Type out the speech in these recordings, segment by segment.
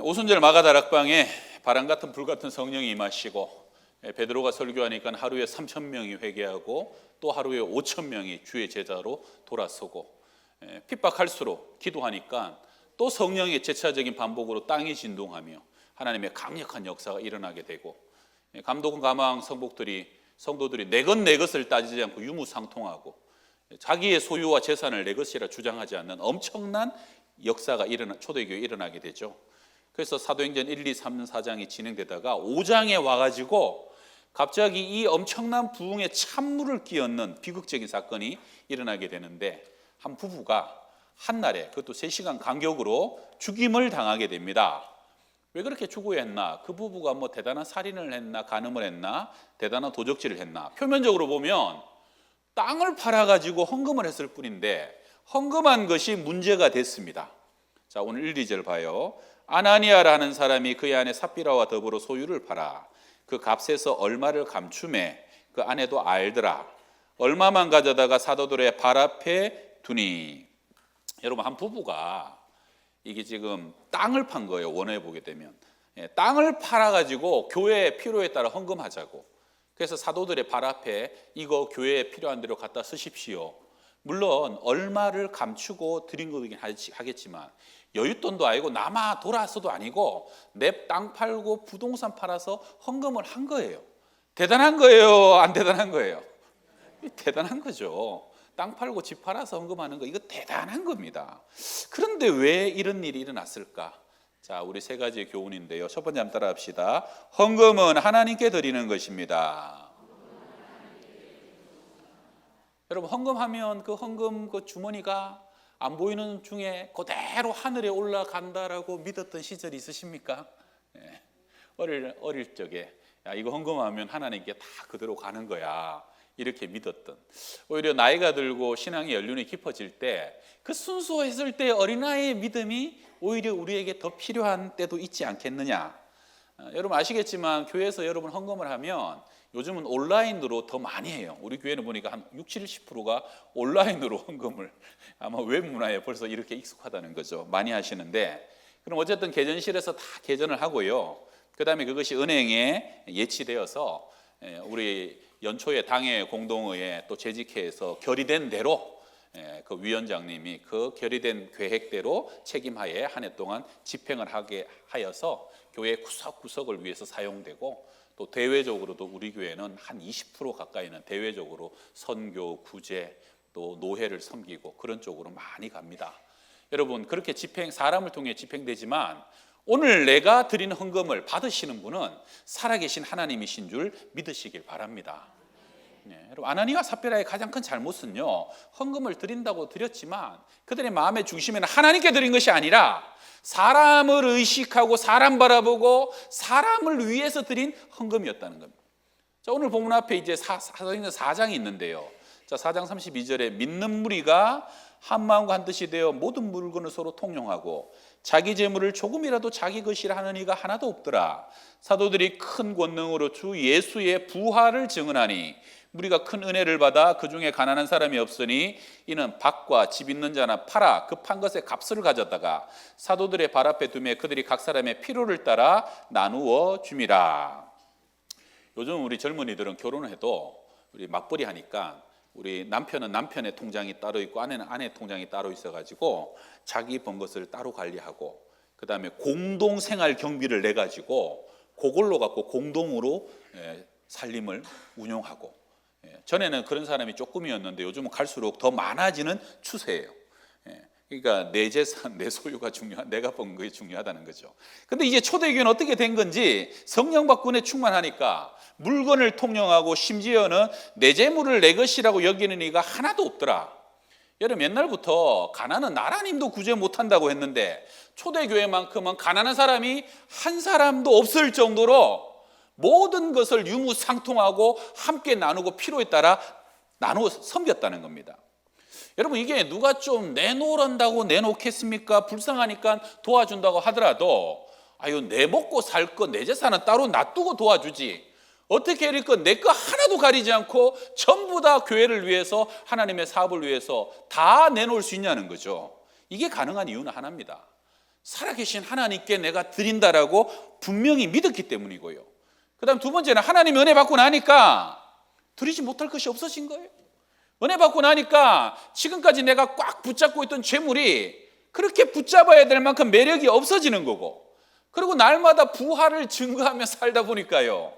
오순절 마가다락방에 바람 같은 불 같은 성령이 임하시고 베드로가 설교하니까 하루에 3,000명이 회개하고 또 하루에 5,000명이 주의 제자로 돌아서고 핍박할수록 기도하니까 또 성령의 재차적인 반복으로 땅이 진동하며 하나님의 강력한 역사가 일어나게 되고 감동가망 성도들이 내 것 내 것을 따지지 않고 유무상통하고 자기의 소유와 재산을 내 것이라 주장하지 않는 엄청난 역사가 초대교회에 일어나게 되죠. 그래서 사도행전 1, 2, 3, 4장이 진행되다가 5장에 와가지고 갑자기 이 엄청난 부흥에 찬물을 끼얹는 비극적인 사건이 일어나게 되는데 한 부부가 한날에 그것도 3시간 간격으로 죽임을 당하게 됩니다. 왜 그렇게 죽어야 했나? 그 부부가 뭐 대단한 살인을 했나? 간음을 했나? 대단한 도적질을 했나? 표면적으로 보면 땅을 팔아가지고 헌금을 했을 뿐인데 헌금한 것이 문제가 됐습니다. 자, 오늘 1, 2절 봐요. 아나니아라는 사람이 그의 아내 삽비라와 더불어 소유를 팔아 그 값에서 얼마를 감춤해 그 아내도 알더라. 얼마만 가져다가 사도들의 발 앞에 두니. 여러분, 한 부부가 이게 지금 땅을 판 거예요. 원해 보게 되면 땅을 팔아가지고 교회의 필요에 따라 헌금하자고. 그래서 사도들의 발 앞에 이거 교회에 필요한 대로 갖다 쓰십시오. 물론 얼마를 감추고 드린 거긴 하겠지만 여윳돈도 아니고 남아 돌아서도 아니고 내 땅 팔고 부동산 팔아서 헌금을 한 거예요. 대단한 거예요? 안 대단한 거예요? 대단한 거죠. 땅 팔고 집 팔아서 헌금하는 거 이거 대단한 겁니다. 그런데 왜 이런 일이 일어났을까? 자, 우리 3가지 교훈인데요. 첫 번째 한번 따라 합시다. 헌금은 하나님께 드리는 것입니다. 여러분, 헌금하면 그 헌금 그 주머니가 안 보이는 중에 그대로 하늘에 올라간다라고 믿었던 시절이 있으십니까? 어릴 적에 야, 이거 헌금하면 하나님께 다 그대로 가는 거야 이렇게 믿었던. 오히려 나이가 들고 신앙의 연륜이 깊어질 때 그 순수했을 때 어린아이의 믿음이 오히려 우리에게 더 필요한 때도 있지 않겠느냐. 여러분 아시겠지만 교회에서 여러분 헌금을 하면 요즘은 온라인으로 더 많이 해요. 우리 교회는 보니까 한 60, 70%가 온라인으로 헌금을, 아마 웹 문화에 벌써 이렇게 익숙하다는 거죠. 많이 하시는데, 그럼 어쨌든 계전실에서 다 계전을 하고요. 그 다음에 그것이 은행에 예치되어서 우리 연초에 당회 공동회에 또 재직회에서 결의된 대로 그 위원장님이 그 결의된 계획대로 책임하에 한 해 동안 집행을 하게 하여서 교회 구석구석을 위해서 사용되고, 또 대외적으로도 우리 교회는 한 20% 가까이는 대외적으로 선교, 구제, 또 노회를 섬기고 그런 쪽으로 많이 갑니다. 여러분, 그렇게 사람을 통해 집행되지만 오늘 내가 드리는 헌금을 받으시는 분은 살아계신 하나님이신 줄 믿으시길 바랍니다. 여러분, 아나니아와 삽비라의 가장 큰 잘못은요, 헌금을 드린다고 드렸지만 그들의 마음의 중심에는 하나님께 드린 것이 아니라 사람을 의식하고 사람 바라보고 사람을 위해서 드린 헌금이었다는 겁니다. 자, 오늘 본문 앞에 이제 사도행전 4장이 있는데요. 자, 4장 32절에 믿는 무리가 한 마음과 한 뜻이 되어 모든 물건을 서로 통용하고 자기 재물을 조금이라도 자기 것이라 하는 이가 하나도 없더라. 사도들이 큰 권능으로 주 예수의 부활을 증언하니 우리가 큰 은혜를 받아 그 중에 가난한 사람이 없으니 이는 밭과 집 있는 자나 팔아 급한 것의 값을 가져다가 사도들의 발 앞에 두매 그들이 각 사람의 필요를 따라 나누어 줌이라. 요즘 우리 젊은이들은 결혼을 해도 우리 맞벌이 하니까 우리 남편은 남편의 통장이 따로 있고 아내는 아내의 통장이 따로 있어가지고 자기 번 것을 따로 관리하고 그 다음에 공동생활 경비를 내가지고 그걸로 갖고 공동으로 살림을 운영하고, 전에는 그런 사람이 조금이었는데 요즘은 갈수록 더 많아지는 추세예요. 그러니까 내 재산, 내 소유가 내가 번 것이 중요하다는 거죠. 근데 이제 초대교회는 어떻게 된 건지 성령 받고 은혜 충만하니까 물건을 통용하고 심지어는 내 재물을 내 것이라고 여기는 이가 하나도 없더라. 여러분, 옛날부터 가난은 나라님도 구제 못한다고 했는데 초대교회만큼은 가난한 사람이 한 사람도 없을 정도로 모든 것을 유무상통하고 함께 나누고 필요에 따라 나누어 섬겼다는 겁니다. 여러분, 이게 누가 좀 내놓으란다고 내놓겠습니까? 불쌍하니까 도와준다고 하더라도 아유, 내 먹고 살 거 내 재산은 따로 놔두고 도와주지 어떻게 이렇게 내 거 하나도 가리지 않고 전부 다 교회를 위해서 하나님의 사업을 위해서 다 내놓을 수 있냐는 거죠. 이게 가능한 이유는 하나입니다. 살아계신 하나님께 내가 드린다라고 분명히 믿었기 때문이고요. 그 다음 두 번째는 하나님 은혜 받고 나니까 드리지 못할 것이 없어진 거예요. 은혜 받고 나니까 지금까지 내가 꽉 붙잡고 있던 재물이 그렇게 붙잡아야 될 만큼 매력이 없어지는 거고, 그리고 날마다 부활을 증거하며 살다 보니까요,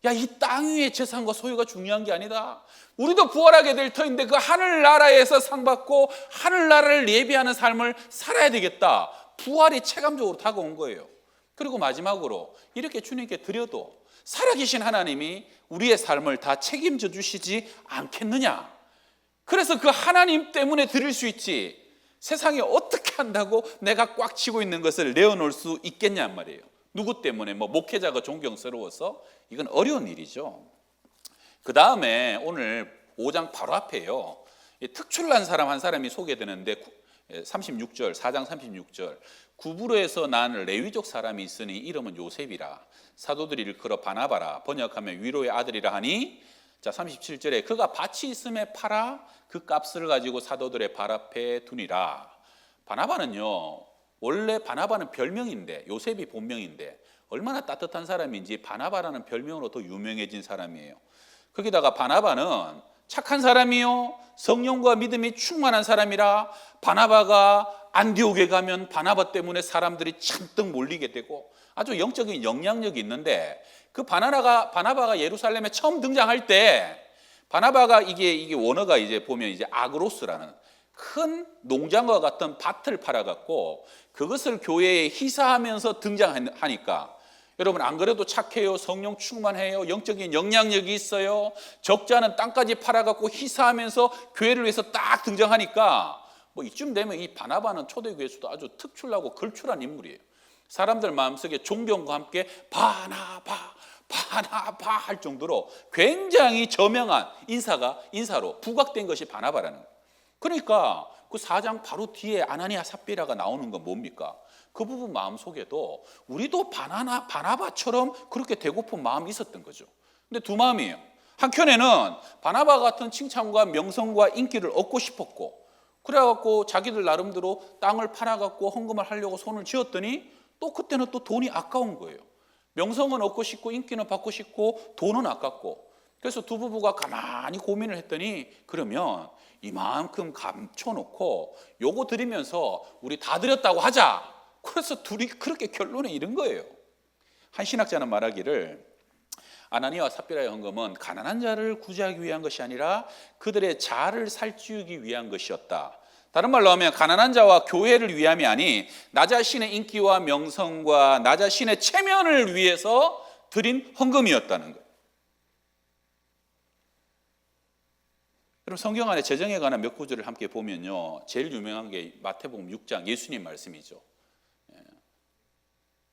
야, 이 땅 위의 재산과 소유가 중요한 게 아니다. 우리도 부활하게 될 터인데 그 하늘나라에서 상받고 하늘나라를 예비하는 삶을 살아야 되겠다. 부활이 체감적으로 다가온 거예요. 그리고 마지막으로 이렇게 주님께 드려도 살아계신 하나님이 우리의 삶을 다 책임져 주시지 않겠느냐. 그래서 그 하나님 때문에 드릴 수 있지, 세상에 어떻게 한다고 내가 꽉 쥐고 있는 것을 내어놓을 수 있겠냔 말이에요. 누구 때문에? 목회자가 존경스러워서? 이건 어려운 일이죠. 그 다음에 오늘 5장 바로 앞에요, 특출난 사람 한 사람이 소개되는데 36절, 4장 36절, 구브로에서 난 레위족 사람이 있으니 이름은 요셉이라. 사도들이 일컬어 바나바라. 번역하면 위로의 아들이라 하니. 자, 37절에 그가 밭이 있음에 팔아 그 값을 가지고 사도들의 발 앞에 두니라. 바나바는요, 원래 바나바는 별명인데, 요셉이 본명인데 얼마나 따뜻한 사람인지 바나바라는 별명으로 더 유명해진 사람이에요. 거기다가 바나바는 착한 사람이요, 성령과 믿음이 충만한 사람이라 바나바가 안디옥에 가면 바나바 때문에 사람들이 잔뜩 몰리게 되고 아주 영적인 영향력이 있는데, 그 바나바가 예루살렘에 처음 등장할 때 바나바가 이게 원어가 이제 보면 이제 아그로스라는 큰 농장과 같은 밭을 팔아갖고 그것을 교회에 희사하면서 등장하니까, 여러분 안 그래도 착해요, 성령 충만해요, 영적인 영향력이 있어요, 적지 않은 땅까지 팔아갖고 희사하면서 교회를 위해서 딱 등장하니까 이쯤 되면 이 바나바는 초대교회에서도 아주 특출나고 걸출한 인물이에요. 사람들 마음속에 존경과 함께 바나바 할 정도로 굉장히 저명한 인사로 부각된 것이 바나바라는 거예요. 그러니까 그 4장 바로 뒤에 아나니아 삽비라가 나오는 건 뭡니까? 그 부분 마음속에도 우리도 바나바처럼 그렇게 되고픈 마음이 있었던 거죠. 근데 두 마음이에요. 한켠에는 바나바 같은 칭찬과 명성과 인기를 얻고 싶었고, 그래갖고 자기들 나름대로 땅을 팔아갖고 헌금을 하려고 손을 쥐었더니 또 그때는 또 돈이 아까운 거예요. 명성은 얻고 싶고 인기는 받고 싶고 돈은 아깝고. 그래서 두 부부가 가만히 고민을 했더니, 그러면 이만큼 감춰놓고 요거 드리면서 우리 다 드렸다고 하자. 그래서 둘이 그렇게 결론에 이른 거예요. 한 신학자는 말하기를, 아나니아와 삽비라의 헌금은 가난한 자를 구제하기 위한 것이 아니라 그들의 자아를 살찌우기 위한 것이었다. 다른 말로 하면 가난한 자와 교회를 위함이 아니 나 자신의 인기와 명성과 나 자신의 체면을 위해서 드린 헌금이었다는 거예요. 그럼 성경 안에 재정에 관한 몇 구절을 함께 보면요, 제일 유명한 게 마태복음 6장 예수님 말씀이죠.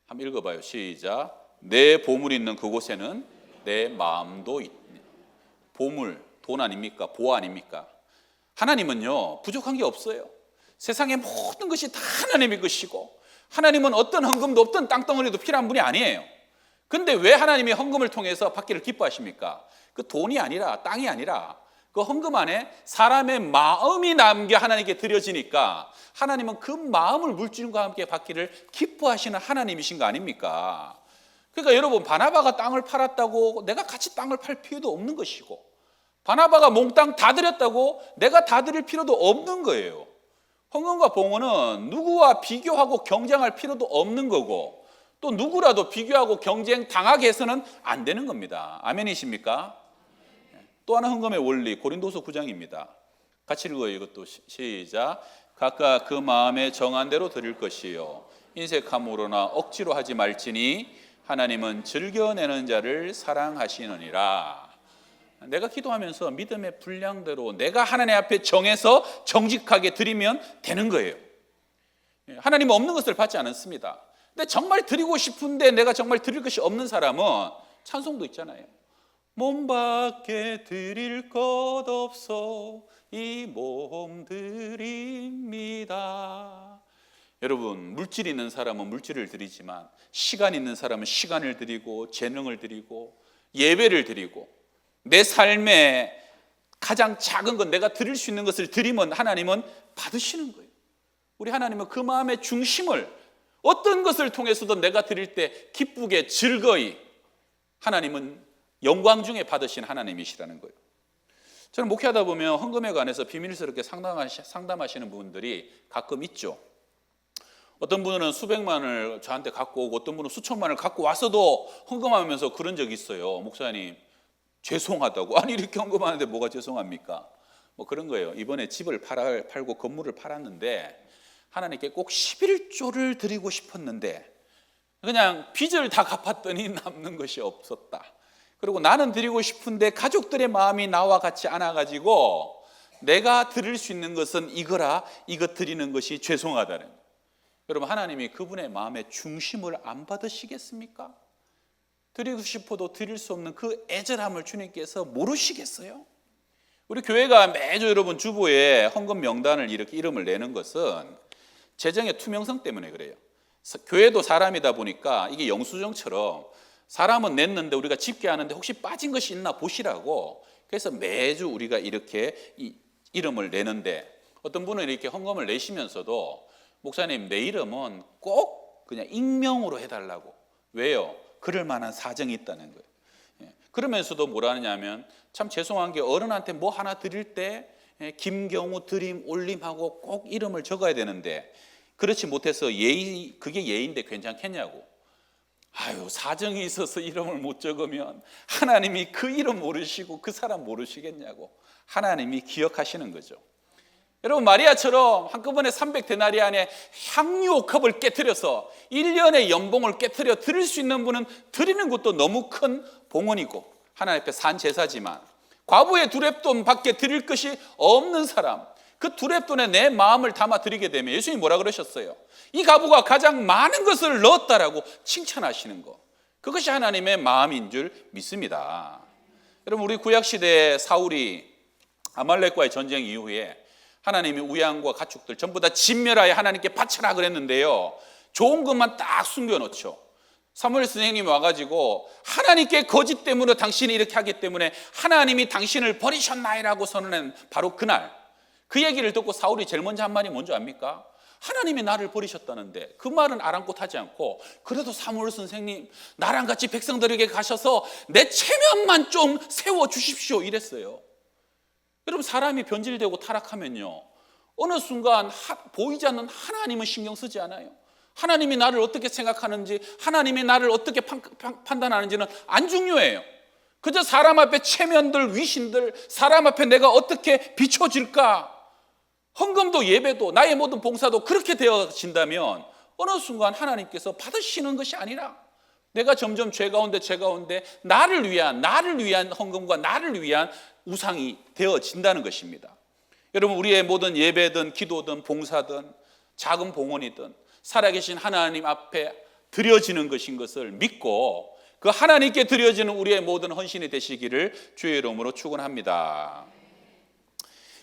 한번 읽어봐요. 시작. 내 보물이 있는 그곳에는 내 마음도 있니. 보물, 돈 아닙니까? 보아 아닙니까? 하나님은요, 부족한 게 없어요. 세상의 모든 것이 다 하나님의 것이고, 하나님은 어떤 헌금도 없던 땅덩어리도 필요한 분이 아니에요. 근데 왜 하나님이 헌금을 통해서 받기를 기뻐하십니까? 그 돈이 아니라, 땅이 아니라 그 헌금 안에 사람의 마음이 남겨 하나님께 드려지니까 하나님은 그 마음을 물질과 함께 받기를 기뻐하시는 하나님이신 거 아닙니까? 그러니까 여러분, 바나바가 땅을 팔았다고 내가 같이 땅을 팔 필요도 없는 것이고, 바나바가 몽땅 다 드렸다고 내가 다 드릴 필요도 없는 거예요. 헌금과 봉헌은 누구와 비교하고 경쟁할 필요도 없는 거고, 또 누구라도 비교하고 경쟁 당하게 해서는 안 되는 겁니다. 아멘이십니까? 또 하나 헌금의 원리, 고린도서 9장입니다. 같이 읽어요. 이것도 시작. 각각 그 마음에 정한 대로 드릴 것이요 인색함으로나 억지로 하지 말지니 하나님은 즐겨내는 자를 사랑하시느니라. 내가 기도하면서 믿음의 분량대로 내가 하나님 앞에 정해서 정직하게 드리면 되는 거예요. 하나님은 없는 것을 받지 않습니다. 근데 정말 드리고 싶은데 내가 정말 드릴 것이 없는 사람은 찬송도 있잖아요. 몸밖에 드릴 것 없어 이 몸 드립니다. 여러분, 물질 있는 사람은 물질을 드리지만 시간 있는 사람은 시간을 드리고 재능을 드리고 예배를 드리고 내 삶에 가장 작은 것, 내가 드릴 수 있는 것을 드리면 하나님은 받으시는 거예요. 우리 하나님은 그 마음의 중심을 어떤 것을 통해서도 내가 드릴 때 기쁘게 즐거이 하나님은 영광 중에 받으신 하나님이시라는 거예요. 저는 목회하다 보면 헌금에 관해서 비밀스럽게 상담하시는 분들이 가끔 있죠. 어떤 분은 수백만을 저한테 갖고 오고 어떤 분은 수천만을 갖고 와서도 헌금하면서 그런 적이 있어요. 목사님 죄송하다고. 아니 이렇게 헌금하는데 뭐가 죄송합니까? 뭐 그런 거예요. 이번에 집을 팔고 건물을 팔았는데 하나님께 꼭 11조를 드리고 싶었는데 그냥 빚을 다 갚았더니 남는 것이 없었다. 그리고 나는 드리고 싶은데 가족들의 마음이 나와 같지 않아가지고 내가 드릴 수 있는 것은 이거라, 이거 드리는 것이 죄송하다는 거예요. 여러분, 하나님이 그분의 마음의 중심을 안 받으시겠습니까? 드리고 싶어도 드릴 수 없는 그 애절함을 주님께서 모르시겠어요? 우리 교회가 매주 여러분 주보에 헌금 명단을 이렇게 이름을 내는 것은 재정의 투명성 때문에 그래요. 교회도 사람이다 보니까 이게 영수증처럼 사람은 냈는데 우리가 집계하는데 혹시 빠진 것이 있나 보시라고, 그래서 매주 우리가 이렇게 이름을 내는데, 어떤 분은 이렇게 헌금을 내시면서도 목사님 내 이름은 꼭 그냥 익명으로 해달라고. 왜요? 그럴 만한 사정이 있다는 거예요. 그러면서도 뭐라 하냐면, 참 죄송한 게 어른한테 뭐 하나 드릴 때 김경우 드림 올림하고 꼭 이름을 적어야 되는데 그렇지 못해서 그게 예의인데 괜찮겠냐고. 아유, 사정이 있어서 이름을 못 적으면 하나님이 그 이름 모르시고 그 사람 모르시겠냐고. 하나님이 기억하시는 거죠. 여러분, 마리아처럼 한꺼번에 300데나리 안에 향유 5컵을 깨트려서 1년의 연봉을 깨트려 드릴 수 있는 분은 드리는 것도 너무 큰 봉헌이고 하나님 앞에 산 제사지만, 과부의 두렙돈 밖에 드릴 것이 없는 사람, 그 두렙돈에 내 마음을 담아 드리게 되면 예수님이 뭐라 그러셨어요? 이 과부가 가장 많은 것을 넣었다라고 칭찬하시는 것, 그것이 하나님의 마음인 줄 믿습니다. 여러분, 우리 구약시대에 사울이 아말렉과의 전쟁 이후에 하나님이 우양과 가축들 전부 다 진멸하여 하나님께 바쳐라 그랬는데요, 좋은 것만 딱 숨겨놓죠. 사무엘 선생님이 와가지고 하나님께 거짓 때문에 당신이 이렇게 하기 때문에 하나님이 당신을 버리셨나이라고 선언한 바로 그날, 그 얘기를 듣고 사울이 제일 먼저 한 말이 뭔지 압니까? 하나님이 나를 버리셨다는데. 그 말은 아랑곳하지 않고, 그래도 사무엘 선생님 나랑 같이 백성들에게 가셔서 내 체면만 좀 세워주십시오 이랬어요. 여러분, 사람이 변질되고 타락하면요, 어느 순간 보이지 않는 하나님은 신경 쓰지 않아요. 하나님이 나를 어떻게 생각하는지, 하나님이 나를 어떻게 판단하는지는 안 중요해요. 그저 사람 앞에 체면들, 위신들, 사람 앞에 내가 어떻게 비춰질까. 헌금도 예배도 나의 모든 봉사도 그렇게 되어진다면 어느 순간 하나님께서 받으시는 것이 아니라 내가 점점 죄 가운데 나를 위한 헌금과 나를 위한 우상이 되어진다는 것입니다. 여러분, 우리의 모든 예배든 기도든 봉사든 작은 봉헌이든 살아계신 하나님 앞에 드려지는 것인 것을 믿고 그 하나님께 드려지는 우리의 모든 헌신이 되시기를 주의 이름으로 축원합니다.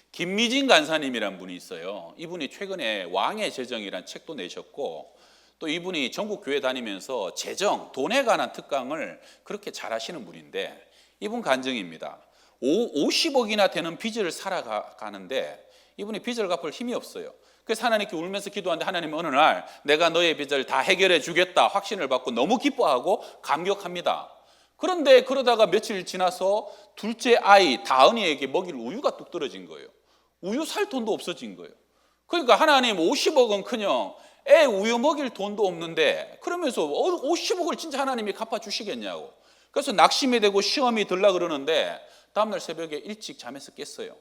김미진 간사님이란 분이 있어요. 이분이 최근에 왕의 재정이란 책도 내셨고, 또 이분이 전국 교회 다니면서 재정, 돈에 관한 특강을 그렇게 잘하시는 분인데, 이분 간증입니다. 50억이나 되는 빚을 살아가는데 이분이 빚을 갚을 힘이 없어요. 그래서 하나님께 울면서 기도하는데 하나님은 어느 날 내가 너의 빚을 다 해결해 주겠다 확신을 받고 너무 기뻐하고 감격합니다. 그런데 그러다가 며칠 지나서 둘째 아이 다은이에게 먹일 우유가 뚝 떨어진 거예요. 우유 살 돈도 없어진 거예요. 그러니까 하나님 50억은커녕 애 우유 먹일 돈도 없는데 그러면서 50억을 진짜 하나님이 갚아주시겠냐고. 그래서 낙심이 되고 시험이 들라 그러는데 다음날 새벽에 일찍 잠에서 깼어요.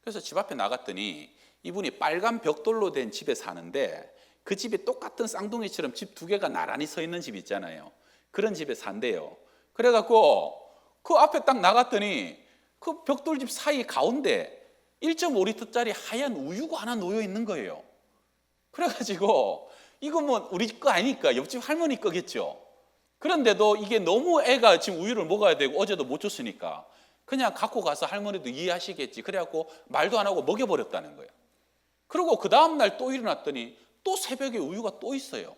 그래서 집 앞에 나갔더니 이분이 빨간 벽돌로 된 집에 사는데 그 집이 똑같은 쌍둥이처럼 집 두 개가 나란히 서 있는 집 있잖아요. 그런 집에 산대요. 그래갖고 그 앞에 딱 나갔더니 그 벽돌집 사이 가운데 1.5리터짜리 하얀 우유가 하나 놓여 있는 거예요. 그래가지고 이거 뭐 우리 거 아니니까 옆집 할머니 거겠죠. 그런데도 이게 너무 애가 지금 우유를 먹어야 되고 어제도 못 줬으니까 그냥 갖고 가서 할머니도 이해하시겠지. 그래갖고 말도 안 하고 먹여버렸다는 거예요. 그리고 그 다음날 또 일어났더니 또 새벽에 우유가 또 있어요.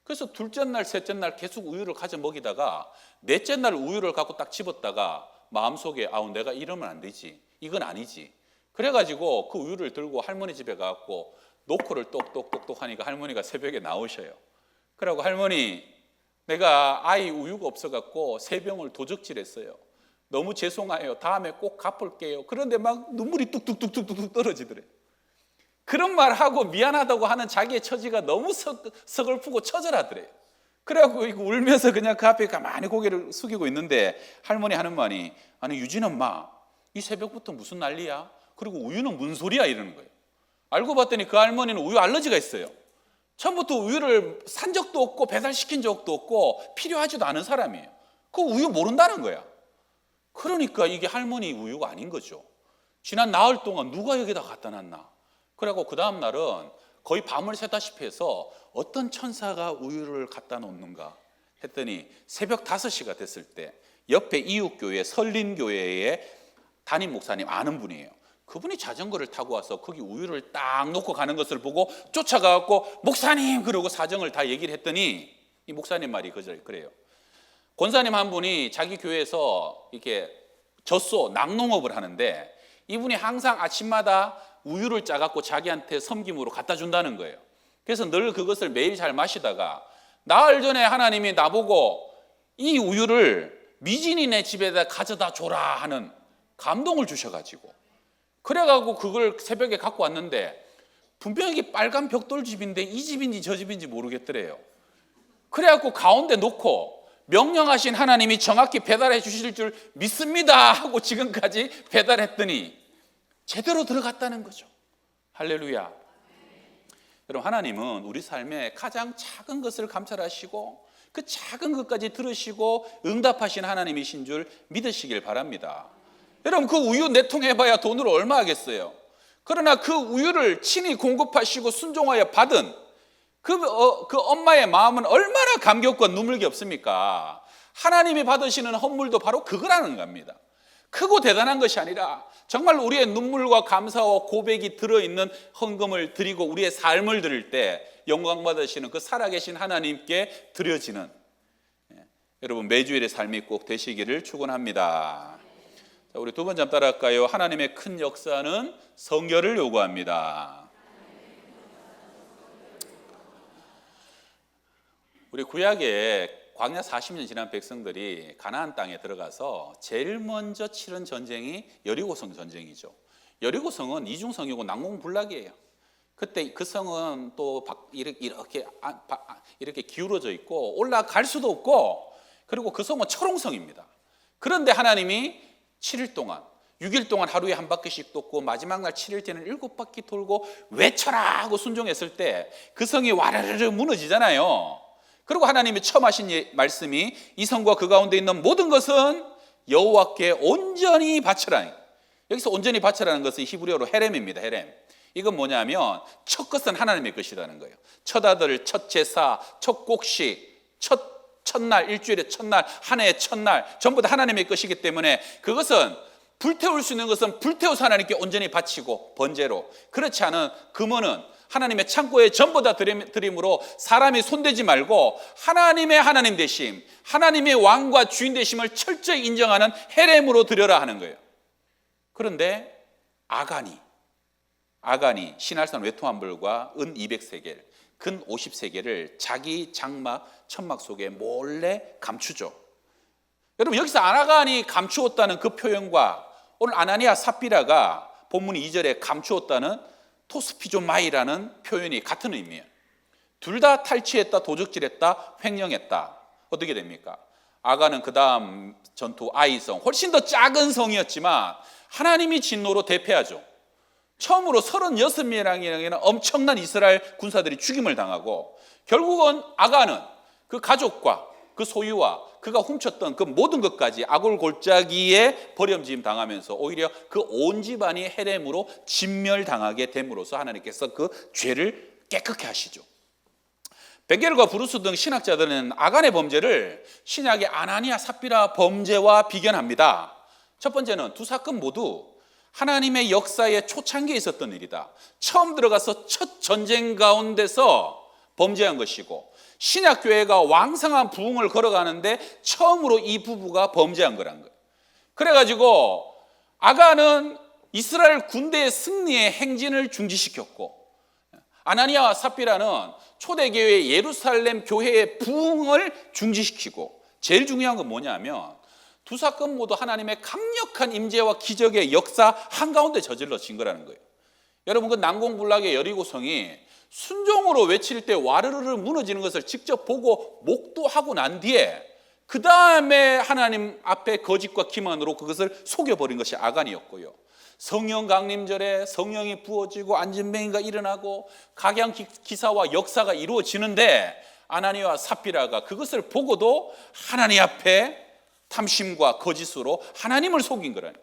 그래서 둘째 날, 셋째 날 계속 우유를 가져 먹이다가 넷째 날 우유를 갖고 딱 집었다가 마음속에 내가 이러면 안 되지. 이건 아니지. 그래가지고 그 우유를 들고 할머니 집에 가갖고 노크를 똑똑똑똑 하니까 할머니가 새벽에 나오셔요. 그러고 할머니, 내가 아이 우유가 없어갖고 세 병을 도적질했어요. 너무 죄송해요. 다음에 꼭 갚을게요. 그런데 막 눈물이 뚝뚝뚝뚝뚝 떨어지더래. 그런 말 하고 미안하다고 하는 자기의 처지가 너무 서글프고 처절하더래요. 그래갖고 이거 울면서 그냥 그 앞에 가만히 고개를 숙이고 있는데 할머니 하는 말이, 아니 유진 엄마, 이 새벽부터 무슨 난리야? 그리고 우유는 무슨 소리야? 이러는 거예요. 알고 봤더니 그 할머니는 우유 알러지가 있어요. 처음부터 우유를 산 적도 없고 배달시킨 적도 없고 필요하지도 않은 사람이에요. 그 우유 모른다는 거야. 그러니까 이게 할머니 우유가 아닌 거죠. 지난 나흘 동안 누가 여기다 갖다 놨나? 그래갖고 그 다음 날은 거의 밤을 새다시피 해서 어떤 천사가 우유를 갖다 놓는가 했더니 새벽 5시가 됐을 때 옆에 이웃교회 설린교회의 담임 목사님 아는 분이에요. 그분이 자전거를 타고 와서 거기 우유를 딱 놓고 가는 것을 보고 쫓아가갖고 목사님 그러고 사정을 다 얘기를 했더니 이 목사님 말이 그래요. 권사님 한 분이 자기 교회에서 이렇게 젖소 낙농업을 하는데 이분이 항상 아침마다 우유를 짜갖고 자기한테 섬김으로 갖다 준다는 거예요. 그래서 늘 그것을 매일 잘 마시다가 나흘 전에 하나님이 나보고 이 우유를 미진이네 집에다 가져다 줘라 하는 감동을 주셔가지고 그래가지고 그걸 새벽에 갖고 왔는데 분명히 빨간 벽돌집인데 이 집인지 저 집인지 모르겠더래요. 그래갖고 가운데 놓고 명령하신 하나님이 정확히 배달해 주실 줄 믿습니다 하고 지금까지 배달했더니 제대로 들어갔다는 거죠. 할렐루야. 여러분, 하나님은 우리 삶에 가장 작은 것을 감찰하시고 그 작은 것까지 들으시고 응답하신 하나님이신 줄 믿으시길 바랍니다. 여러분, 그 우유 4통 해봐야 돈으로 얼마 하겠어요? 그러나 그 우유를 친히 공급하시고 순종하여 받은 그 엄마의 마음은 얼마나 감격과 눈물이 없습니까? 하나님이 받으시는 헌물도 바로 그거라는 겁니다. 크고 대단한 것이 아니라 정말 우리의 눈물과 감사와 고백이 들어있는 헌금을 드리고 우리의 삶을 드릴 때 영광 받으시는 그 살아계신 하나님께 드려지는 여러분 매주일의 삶이 꼭 되시기를 축원합니다. 자, 우리 두 번째 한번 따라할까요? 하나님의 큰 역사는 성결을 요구합니다. 우리 구약에 광야 40년 지난 백성들이 가나안 땅에 들어가서 제일 먼저 치른 전쟁이 여리고성 전쟁이죠. 여리고성은 이중성이고 난공불락이에요. 그때 그 성은 또 이렇게 기울어져 있고 올라갈 수도 없고 그리고 그 성은 철옹성입니다. 그런데 하나님이 7일 동안 6일 동안 하루에 한 바퀴씩 돕고 마지막 날 7일째는 7바퀴 돌고 외쳐라 하고 순종했을 때 그 성이 와르르 무너지잖아요. 그리고 하나님이 처음 하신 말씀이 이 성과 그 가운데 있는 모든 것은 여호와께 온전히 바쳐라. 여기서 온전히 바쳐라는 것은 히브리어로 헤렘입니다. 헤렘. 이건 뭐냐면 첫 것은 하나님의 것이라는 거예요. 첫 아들, 첫 제사, 첫 곡식, 첫날, 일주일의 첫날, 한 해의 첫날 전부 다 하나님의 것이기 때문에 그것은 불태울 수 있는 것은 불태워서 하나님께 온전히 바치고 번제로, 그렇지 않은 금은은 하나님의 창고에 전부 다 드림으로 사람이 손대지 말고 하나님의 하나님 되심, 하나님의 왕과 주인 되심을 철저히 인정하는 헤렘으로 드려라 하는 거예요. 그런데 아간이 신할산 외투한벌과 은 200세겔, 근 50세겔을 자기 장막, 천막 속에 몰래 감추죠. 여러분, 여기서 아간이 감추었다는 그 표현과 오늘 아나니아 삽비라가 본문 2절에 감추었다는 토스피조마이라는 표현이 같은 의미예요. 둘 다 탈취했다, 도적질했다, 횡령했다. 어떻게 됩니까? 아간은 그 다음 전투 아이성, 훨씬 더 작은 성이었지만 하나님이 진노로 대패하죠. 처음으로 36명이라는 엄청난 이스라엘 군사들이 죽임을 당하고 결국은 아간은 그 가족과 그 소유와 그가 훔쳤던 그 모든 것까지 아골골짜기에 버림짐 당하면서 오히려 그 온 집안이 헤렘으로 진멸당하게 됨으로써 하나님께서 그 죄를 깨끗게 하시죠. 베겔과 브루스 등 신학자들은 아간의 범죄를 신약의 아나니아 삽비라 범죄와 비견합니다. 첫 번째는 두 사건 모두 하나님의 역사의 초창기에 있었던 일이다. 처음 들어가서 첫 전쟁 가운데서 범죄한 것이고 신약교회가 왕성한 부흥을 걸어가는데 처음으로 이 부부가 범죄한 거란 거예요. 그래가지고 아간은 이스라엘 군대의 승리의 행진을 중지시켰고 아나니아와 삽비라는 초대교회 예루살렘 교회의 부흥을 중지시키고, 제일 중요한 건 뭐냐면 두 사건 모두 하나님의 강력한 임재와 기적의 역사 한가운데 저질러진 거라는 거예요. 여러분, 그 난공불락의 여리고성이 순종으로 외칠 때 와르르르 무너지는 것을 직접 보고 목도하고 난 뒤에 그 다음에 하나님 앞에 거짓과 기만으로 그것을 속여버린 것이 아간이었고요. 성령 강림절에 성령이 부어지고 안진뱅이가 일어나고 각양기사와 역사가 이루어지는데 아나니아와 삽비라가 그것을 보고도 하나님 앞에 탐심과 거짓으로 하나님을 속인 거라니.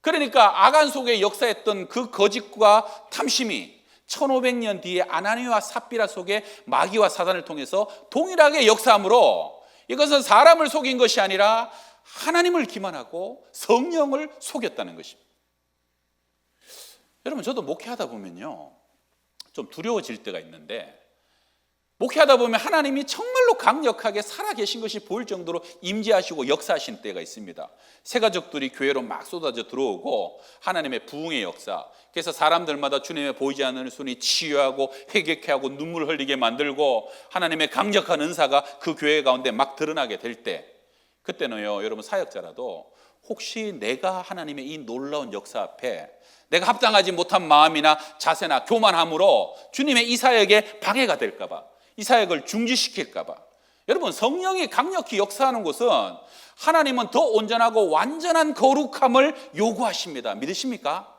그러니까 아간 속에 역사했던 그 거짓과 탐심이 1500년 뒤에 아나니아와 삽비라 속에 마귀와 사단을 통해서 동일하게 역사함으로 이것은 사람을 속인 것이 아니라 하나님을 기만하고 성령을 속였다는 것입니다. 여러분, 저도 목회하다 보면요, 좀 두려워질 때가 있는데, 목회하다 보면 하나님이 정말로 강력하게 살아계신 것이 보일 정도로 임재하시고 역사하신 때가 있습니다. 새 가족들이 교회로 막 쏟아져 들어오고 하나님의 부흥의 역사, 그래서 사람들마다 주님의 보이지 않는 손이 치유하고 회개케 하고 눈물 흘리게 만들고 하나님의 강력한 은사가 그 교회 가운데 막 드러나게 될 때, 그때는요, 여러분 사역자라도 혹시 내가 하나님의 이 놀라운 역사 앞에 내가 합당하지 못한 마음이나 자세나 교만함으로 주님의 이 사역에 방해가 될까 봐, 이 사역을 중지시킬까 봐. 여러분, 성령이 강력히 역사하는 곳은 하나님은 더 온전하고 완전한 거룩함을 요구하십니다. 믿으십니까?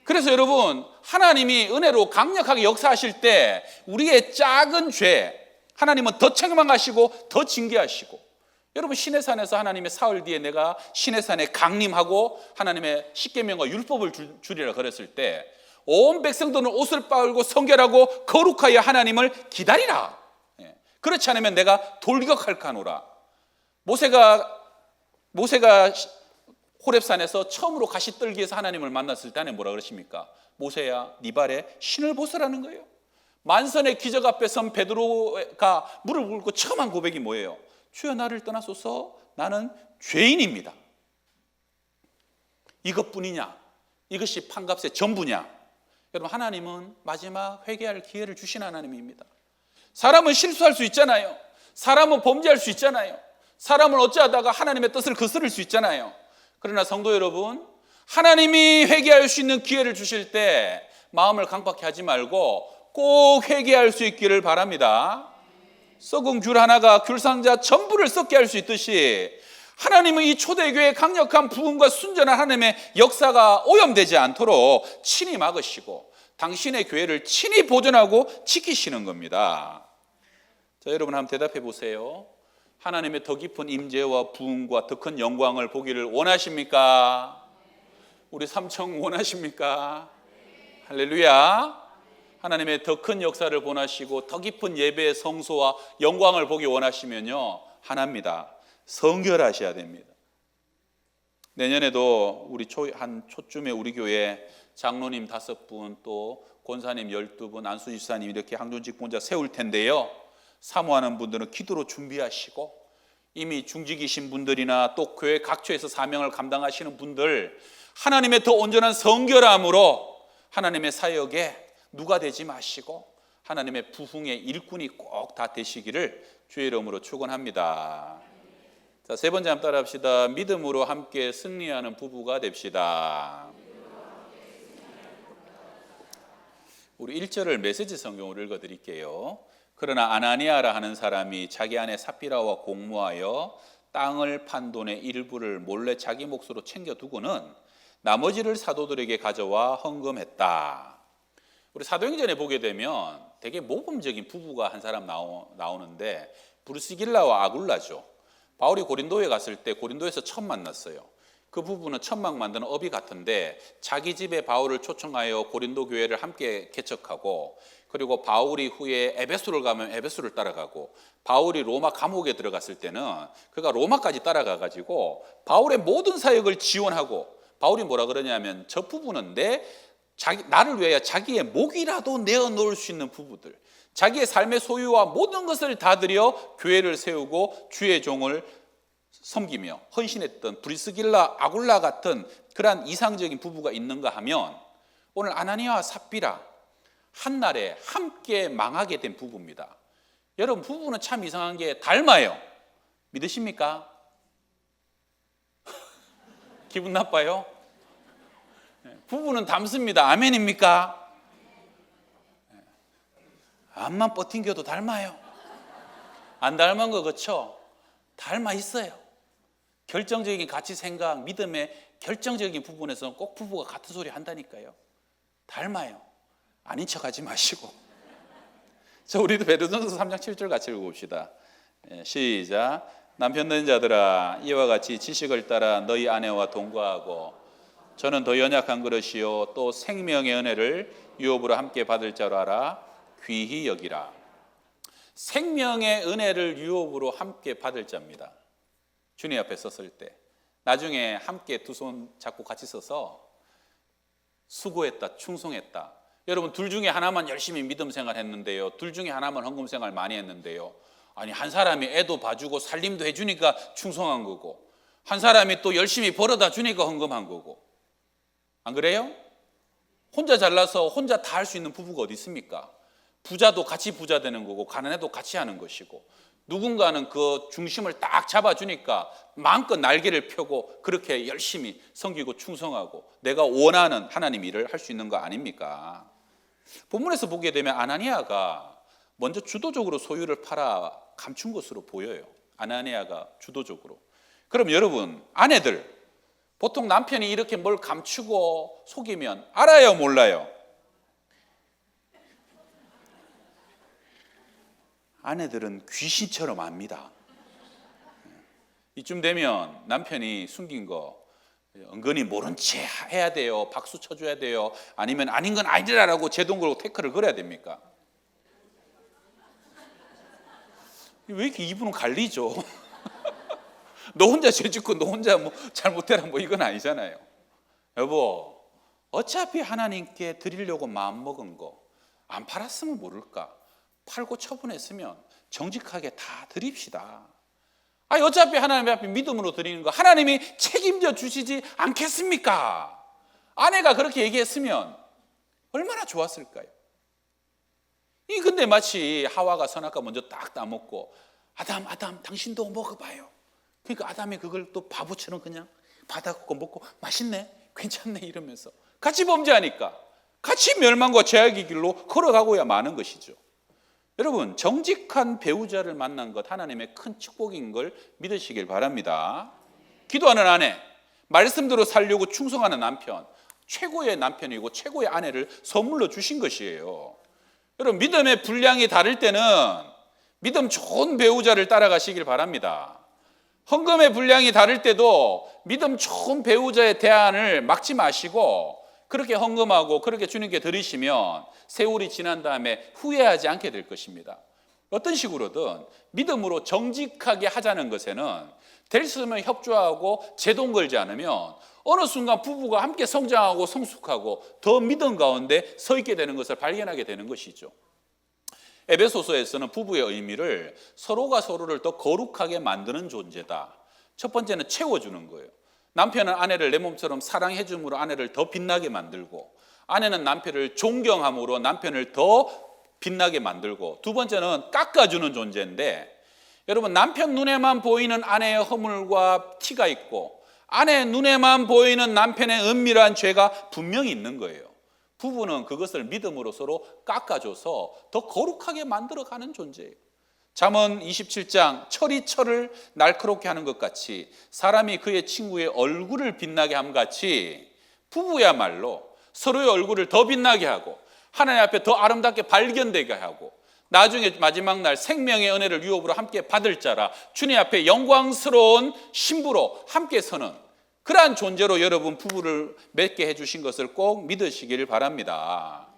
그래서 여러분, 하나님이 은혜로 강력하게 역사하실 때 우리의 작은 죄 하나님은 더 책망하시고 더 징계하시고, 여러분, 시내산에서 하나님의 사흘 뒤에 내가 시내산에 강림하고 하나님의 십계명과 율법을 주리라 그랬을 때 온 백성들은 옷을 빨고 성결하고 거룩하여 하나님을 기다리라. 그렇지 않으면 내가 돌격할까노라. 모세가 호렙산에서 처음으로 가시떨기에서 하나님을 만났을 때 하나님 뭐라 그러십니까? 모세야, 네 발에 신을 벗으라는 거예요. 만선의 기적 앞에 선 베드로가 무릎 꿇고 처음 한 고백이 뭐예요? 주여, 나를 떠나소서, 나는 죄인입니다. 이것뿐이냐? 이것이 판값의 전부냐? 여러분, 하나님은 마지막 회개할 기회를 주신 하나님입니다. 사람은 실수할 수 있잖아요. 사람은 범죄할 수 있잖아요. 사람은 어찌하다가 하나님의 뜻을 거스를 수 있잖아요. 그러나 성도 여러분, 하나님이 회개할 수 있는 기회를 주실 때 마음을 강팍히 하지 말고 꼭 회개할 수 있기를 바랍니다. 썩은 귤 하나가 귤 상자 전부를 썩게 할 수 있듯이 하나님은 이 초대교회의 강력한 부흥과 순전한 하나님의 역사가 오염되지 않도록 친히 막으시고 당신의 교회를 친히 보존하고 지키시는 겁니다. 자, 여러분 한번 대답해 보세요. 하나님의 더 깊은 임재와 부흥과 더 큰 영광을 보기를 원하십니까? 우리 삼청 원하십니까? 할렐루야. 하나님의 더 큰 역사를 원하시고 더 깊은 예배의 성소와 영광을 보기 원하시면요, 하나입니다. 성결하셔야 됩니다. 내년에도 우리 한 초쯤에 우리 교회 장로님 5분, 또 권사님 12분, 안수집사님 이렇게 항존직분자 세울 텐데요, 사모하는 분들은 기도로 준비하시고, 이미 중직이신 분들이나 또 교회 각처에서 사명을 감당하시는 분들, 하나님의 더 온전한 성결함으로 하나님의 사역에 누가 되지 마시고 하나님의 부흥의 일꾼이 꼭 다 되시기를 주의 이름으로 축원합니다. 자, 세 번째 한번 따라 합시다. 믿음으로 함께 승리하는 부부가 됩시다. 우리 1절을 메시지 성경으로 읽어드릴게요. 그러나 아나니아라 하는 사람이 자기 아내 삽비라와 공모하여 땅을 판 돈의 일부를 몰래 자기 몫으로 챙겨두고는 나머지를 사도들에게 가져와 헌금했다. 우리 사도행전에 보게 되면 되게 모범적인 부부가 한 사람 나오는데 브루스길라와 아굴라죠. 바울이 고린도에 갔을 때 고린도에서 처음 만났어요. 그 부부는 천막 만드는 업이 같은데 자기 집에 바울을 초청하여 고린도 교회를 함께 개척하고, 그리고 바울이 후에 에베소를 가면 에베소를 따라가고, 바울이 로마 감옥에 들어갔을 때는 그가 로마까지 따라가가지고 바울의 모든 사역을 지원하고, 바울이 뭐라 그러냐면 저 부부는 나를 위하여 자기의 목이라도 내어놓을 수 있는 부부들, 자기의 삶의 소유와 모든 것을 다 들여 교회를 세우고 주의 종을 섬기며 헌신했던 브리스길라, 아굴라 같은 그러한 이상적인 부부가 있는가 하면 오늘 아나니아와 삽비라, 한날에 함께 망하게 된 부부입니다. 여러분, 부부는 참 이상한 게 닮아요. 믿으십니까? 기분 나빠요? 부부는 닮습니다. 아멘입니까? 암만 버팅겨도 닮아요. 안 닮은 거 그렇죠? 닮아 있어요. 결정적인 가치 생각, 믿음의 결정적인 부분에서는 꼭 부부가 같은 소리 한다니까요. 닮아요. 아닌 척하지 마시고. 자, 우리도 베드로전서 3장 7절 같이 읽어봅시다. 시작. 남편 된 자들아, 이와 같이 지식을 따라 너희 아내와 동거하고, 저는 더 연약한 그릇이요 또 생명의 은혜를 유업으로 함께 받을 자로 알아 귀히 여기라. 생명의 은혜를 유업으로 함께 받을 자입니다. 주님 앞에 섰을 때 나중에 함께 두 손 잡고 같이 서서 수고했다, 충성했다. 여러분, 둘 중에 하나만 열심히 믿음 생활 했는데요, 둘 중에 하나만 헌금 생활 많이 했는데요, 아니 한 사람이 애도 봐주고 살림도 해주니까 충성한 거고, 한 사람이 또 열심히 벌어다 주니까 헌금한 거고, 안 그래요? 혼자 잘나서 혼자 다 할 수 있는 부부가 어디 있습니까? 부자도 같이 부자 되는 거고 가난해도 같이 하는 것이고, 누군가는 그 중심을 딱 잡아주니까 마음껏 날개를 펴고 그렇게 열심히 섬기고 충성하고 내가 원하는 하나님 일을 할 수 있는 거 아닙니까? 본문에서 보게 되면 아나니아가 먼저 주도적으로 소유를 팔아 감춘 것으로 보여요. 아나니아가 주도적으로. 그럼 여러분, 아내들, 보통 남편이 이렇게 뭘 감추고 속이면 알아요, 몰라요? 아내들은 귀신처럼 압니다. 이쯤 되면 남편이 숨긴 거 은근히 모른 채 해야 돼요. 박수 쳐줘야 돼요. 아니면 아닌 건 아니라고 제동 걸고 태클을 걸어야 됩니까? 왜 이렇게 이분은 갈리죠? 너 혼자 죄 짓고 너 혼자 뭐 잘못해라 뭐 이건 아니잖아요. 여보, 어차피 하나님께 드리려고 마음먹은 거 안 팔았으면 모를까? 팔고 처분했으면 정직하게 다 드립시다. 아니 어차피 하나님 앞에 믿음으로 드리는 거 하나님이 책임져 주시지 않겠습니까? 아내가 그렇게 얘기했으면 얼마나 좋았을까요? 이 근데 마치 하와가 선악과 먼저 딱 따먹고 아담 당신도 먹어봐요. 그러니까 아담이 그걸 또 바보처럼 그냥 받아갖고 먹고 맛있네, 괜찮네 이러면서 같이 범죄하니까 같이 멸망과 죄악의 길로 걸어가고야 마는 것이죠. 여러분, 정직한 배우자를 만난 것 하나님의 큰 축복인 걸 믿으시길 바랍니다. 기도하는 아내, 말씀대로 살려고 충성하는 남편, 최고의 남편이고 최고의 아내를 선물로 주신 것이에요. 여러분, 믿음의 분량이 다를 때는 믿음 좋은 배우자를 따라가시길 바랍니다. 헌금의 분량이 다를 때도 믿음 좋은 배우자의 대안을 막지 마시고 그렇게 헌금하고 그렇게 주님께 드리시면 세월이 지난 다음에 후회하지 않게 될 것입니다. 어떤 식으로든 믿음으로 정직하게 하자는 것에는 될 수 있으면 협조하고 제동 걸지 않으면 어느 순간 부부가 함께 성장하고 성숙하고 더 믿음 가운데 서 있게 되는 것을 발견하게 되는 것이죠. 에베소서에서는 부부의 의미를 서로가 서로를 더 거룩하게 만드는 존재다. 첫 번째는 채워주는 거예요. 남편은 아내를 내 몸처럼 사랑해 줌으로 아내를 더 빛나게 만들고, 아내는 남편을 존경함으로 남편을 더 빛나게 만들고, 두 번째는 깎아주는 존재인데, 여러분, 남편 눈에만 보이는 아내의 허물과 티가 있고 아내 눈에만 보이는 남편의 은밀한 죄가 분명히 있는 거예요. 부부는 그것을 믿음으로 서로 깎아줘서 더 거룩하게 만들어가는 존재예요. 잠언 27장 철이 철을 날카롭게 하는 것 같이 사람이 그의 친구의 얼굴을 빛나게 함 같이 부부야말로 서로의 얼굴을 더 빛나게 하고 하나님 앞에 더 아름답게 발견되게 하고 나중에 마지막 날 생명의 은혜를 유업으로 함께 받을 자라 주님 앞에 영광스러운 신부로 함께 서는 그러한 존재로 여러분 부부를 맺게 해주신 것을 꼭 믿으시길 바랍니다.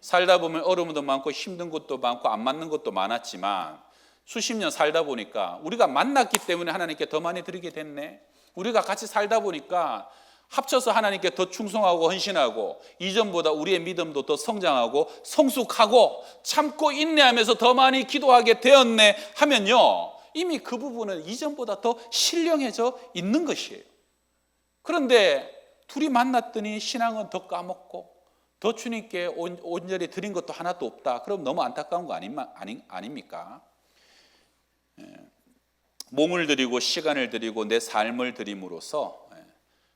살다 보면 어려움도 많고 힘든 것도 많고 안 맞는 것도 많았지만 수십 년 살다 보니까 우리가 만났기 때문에 하나님께 더 많이 드리게 됐네. 우리가 같이 살다 보니까 합쳐서 하나님께 더 충성하고 헌신하고 이전보다 우리의 믿음도 더 성장하고 성숙하고 참고 인내하면서 더 많이 기도하게 되었네 하면요, 이미 그 부분은 이전보다 더 신령해져 있는 것이에요. 그런데 둘이 만났더니 신앙은 더 까먹고 더 주님께 온전히 드린 것도 하나도 없다. 그럼 너무 안타까운 거 아닙니까? 몸을 드리고 시간을 드리고 내 삶을 드림으로써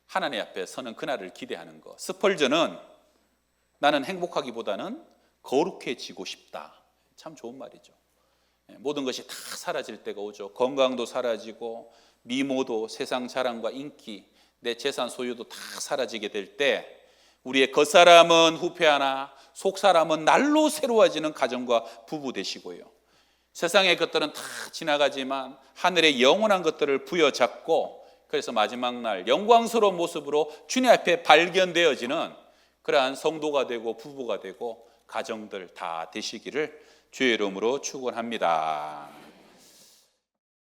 하나님 앞에 서는 그날을 기대하는 것. 스펄전은 나는 행복하기보다는 거룩해지고 싶다. 참 좋은 말이죠. 모든 것이 다 사라질 때가 오죠. 건강도 사라지고 미모도 세상 자랑과 인기, 내 재산 소유도 다 사라지게 될 때 우리의 겉사람은 후패하나 속사람은 날로 새로워지는 가정과 부부 되시고요. 세상의 것들은 다 지나가지만 하늘의 영원한 것들을 부여잡고 그래서 마지막 날 영광스러운 모습으로 주님 앞에 발견되어지는 그러한 성도가 되고 부부가 되고 가정들 다 되시기를 주의 이름으로 축원합니다.